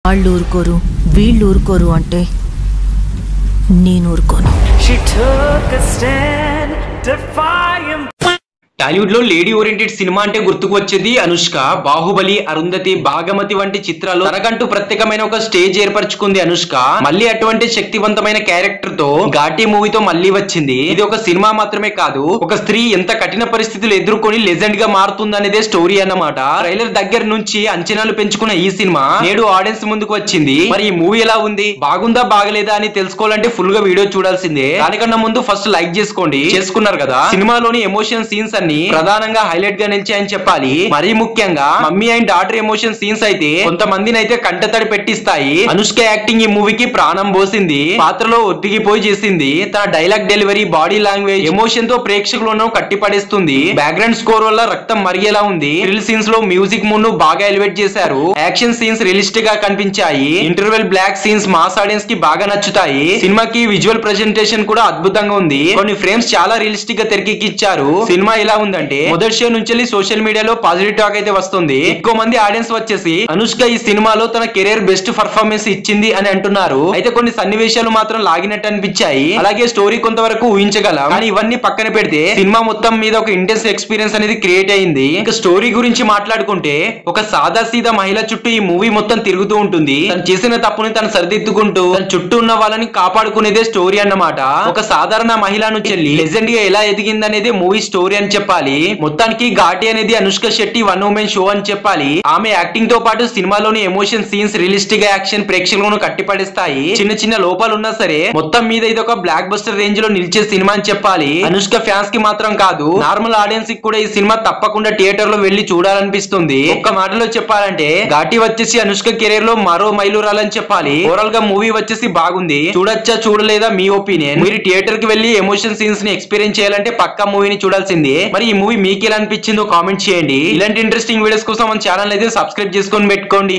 వాళ్ళు ఊరుకోరు వీళ్ళు ఊరుకోరు అంటే నేను ఊరుకోను. టాలీవుడ్ లో లేడీ ఓరియంటెడ్ సినిమా అంటే గుర్తుకు వచ్చేది అనుష్క. బాహుబలి, అరుంధతి, భాగమతి వంటి చిత్రాలు తనకంటూ ప్రత్యేకమైన ఒక స్టేజ్ ఏర్పరచుకుంది అనుష్క. మళ్ళీ అటువంటి శక్తివంతమైన క్యారెక్టర్ తో ఘాటీ మూవీతో మళ్ళీ వచ్చింది. ఇది ఒక సినిమా మాత్రమే కాదు, ఒక స్త్రీ ఎంత కఠిన పరిస్థితులు ఎదుర్కొని లెజెండ్ గా మారుతుందనేదే స్టోరీ అన్నమాట. ట్రైలర్ దగ్గర నుంచి అంచనాలు పెంచుకున్న ఈ సినిమా నేడు ఆడియన్స్ ముందుకు వచ్చింది. మరి ఈ మూవీ ఎలా ఉంది, బాగుందా బాగలేదా అని తెలుసుకోవాలంటే ఫుల్ గా వీడియో చూడాల్సిందే. దానికన్నా ముందు ఫస్ట్ లైక్ చేసుకోండి. చేసుకున్నారు కదా. సినిమాలోని ఎమోషన్ సీన్స్ అన్ని ప్రధానంగా హైలైట్ గా నిలిచాయని చెప్పాలి. మరీ ముఖ్యంగా mummy and daughter emotion scenes అయితే కొంతమందిని అయితే కంటతడి పెట్టిస్తాయి. అనుష్క యాక్టింగ్ ఈ మూవీకి ప్రాణం పోసింది. పాత్రలో ఒత్తిగిపోయి చేసింది. తన dialogue delivery, body language, emotion తో ప్రేక్షకులను కట్టిపడేస్తుంది. బ్యాక్గ్రౌండ్ స్కోర్ వల్ల రక్తం మరిగేలా ఉంది. థ్రిల్ సీన్స్ లో మ్యూజిక్ మూడ్ ను బాగా ఎలివేట్ చేశారు. యాక్షన్ సీన్స్ రియలిస్టిక్ గా కనిపించాయి. Interval block scenes mass audience కి బాగా నచ్చుతాయి. సినిమాకి విజువల్ ప్రెజెంటేషన్ కూడా అద్భుతంగా ఉంది. కొన్ని ఫ్రేమ్స్ చాలా రియలిస్టిక్ గా తెరకెక్కించారు. సినిమా ఎలా ఉందంటే మొదటి షో నుంచి సోషల్ మీడియాలో పాజిటివ్ టాక్ అయితే వస్తుంది. ఎక్కువ మంది ఆడియన్స్ వచ్చేసి అనుష్క ఈ సినిమాలో తన కెరీర్ బెస్ట్ పర్ఫార్మెన్స్ ఇచ్చింది అని అంటున్నారు. అయితే కొన్ని సన్నివేశాలు మాత్రం లాగినట్టు అనిపించాయి. అలాగే స్టోరీ కొంతవరకు ఊహించగలం. కానీ ఇవన్నీ పక్కన పెడితే సినిమా మొత్తం మీద ఒక ఇంటెన్స్ ఎక్స్పీరియన్స్ అనేది క్రియేట్ అయింది. ఇంకా స్టోరీ గురించి మాట్లాడుకుంటే ఒక సాదా సీదా మహిళ చుట్టూ ఈ మూవీ మొత్తం తిరుగుతూ ఉంటుంది. తను చేసిన తప్పుని తను సరిదిద్దుకుంటూ తన చుట్టూ ఉన్న వాళ్ళని కాపాడుకునేదే స్టోరీ అన్నమాట. ఒక సాధారణ మహిళను చెల్లి లెజెండ్ గా ఎలా ఎదిగిందనేది మూవీ స్టోరీ అని చెప్పాలి. మొత్తానికి ఘాటి అనేది Anushka Shetty one women show అని చెప్పాలి. ఆమె యాక్టింగ్ తో పాటు సినిమాలోని ఎమోషన్ సీన్స్, రియలిస్టిక్ యాక్షన్ ప్రేక్షకులను కట్టిపడేస్తాయి. చిన్న చిన్న లోపాలు ఉన్నా సరే మొత్తం మీద ఇది ఒక బ్లాక్ బస్టర్ రేంజ్ లో నిలిచే సినిమా అని చెప్పాలి. అనుష్క ఫ్యాన్స్ కి మాత్రం కాదు, నార్మల్ ఆడియన్స్ కి కూడా ఈ సినిమా తప్పకుండా థియేటర్ లో వెళ్లి చూడాలనిపిస్తుంది. ఒక్క మాటలో చెప్పాలంటే ఘాటి వచ్చేసి అనుష్క కెరీర్ లో మరో మైలురాలని చెప్పాలి. ఓవరాల్ గా మూవీ వచ్చేసి బాగుంది. చూడొచ్చా చూడలేదా మీ ఒపీనియన్. మీరు థియేటర్ కి వెళ్లి ఎమోషన్ సీన్స్ ని ఎక్స్పీరియన్స్ చేయాలంటే పక్కా మూవీని చూడాల్సిందే. మరి ఈ మూవీ మీకు ఎలా అనిపించిందో కామెంట్ చేయండి. ఇలాంటి ఇంట్రెస్టింగ్ వీడియోస్ కోసం మన ఛానల్ అయితే సబ్స్క్రైబ్ చేసుకొని పెట్టుకోండి.